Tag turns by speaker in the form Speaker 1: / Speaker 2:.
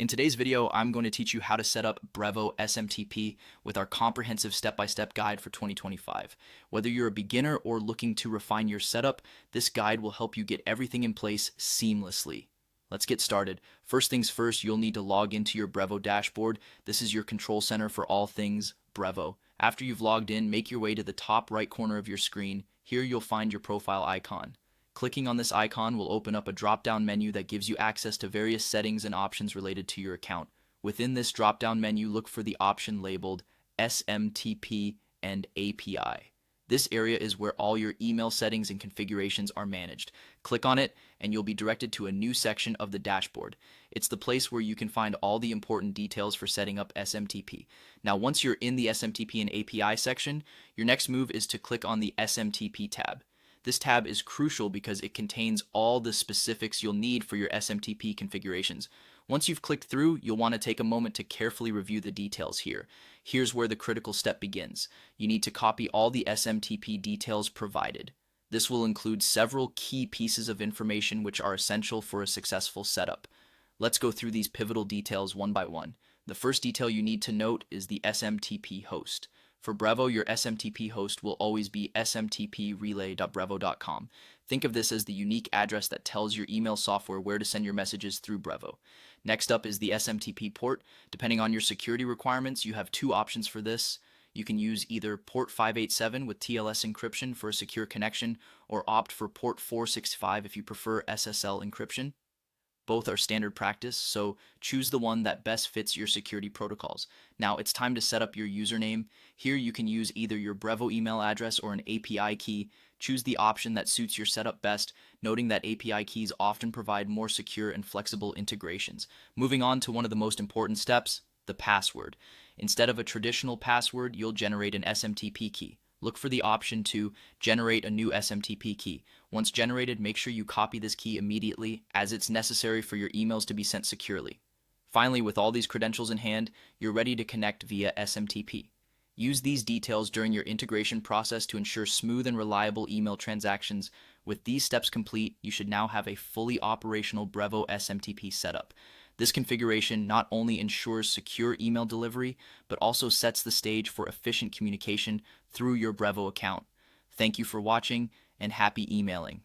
Speaker 1: In today's video, I'm going to teach you how to set up Brevo SMTP with our comprehensive step-by-step guide for 2025. Whether you're a beginner or looking to refine your setup, this guide will help you get everything in place seamlessly. Let's get started. First things first, you'll need to log into your Brevo dashboard. This is your control center for all things Brevo. After you've logged in, make your way to the top right corner of your screen. Here you'll find your profile icon. Clicking on this icon will open up a drop-down menu that gives you access to various settings and options related to your account. Within this drop-down menu, look for the option labeled SMTP and API. This area is where all your email settings and configurations are managed. Click on it and you'll be directed to a new section of the dashboard. It's the place where you can find all the important details for setting up SMTP. Now, once you're in the SMTP and API section, your next move is to click on the SMTP tab. This tab is crucial because it contains all the specifics you'll need for your SMTP configurations. Once you've clicked through, you'll want to take a moment to carefully review the details here. Here's where the critical step begins. You need to copy all the SMTP details provided. This will include several key pieces of information which are essential for a successful setup. Let's go through these pivotal details one by one. The first detail you need to note is the SMTP host. For Brevo, your SMTP host will always be smtprelay.brevo.com. Think of this as the unique address that tells your email software where to send your messages through Brevo. Next up is the SMTP port. Depending on your security requirements, you have two options for this. You can use either port 587 with TLS encryption for a secure connection, or opt for port 465 if you prefer SSL encryption. Both are standard practice, so choose the one that best fits your security protocols. Now it's time to set up your username. Here you can use either your Brevo email address or an API key. Choose the option that suits your setup best, noting that API keys often provide more secure and flexible integrations. Moving on to one of the most important steps, the password. Instead of a traditional password, you'll generate an SMTP key. Look for the option to generate a new SMTP key. Once generated, make sure you copy this key immediately, as it's necessary for your emails to be sent securely. Finally, with all these credentials in hand, you're ready to connect via SMTP. Use these details during your integration process to ensure smooth and reliable email transactions. With these steps complete, you should now have a fully operational Brevo SMTP setup. This configuration not only ensures secure email delivery, but also sets the stage for efficient communication through your Brevo account. Thank you for watching, and happy emailing.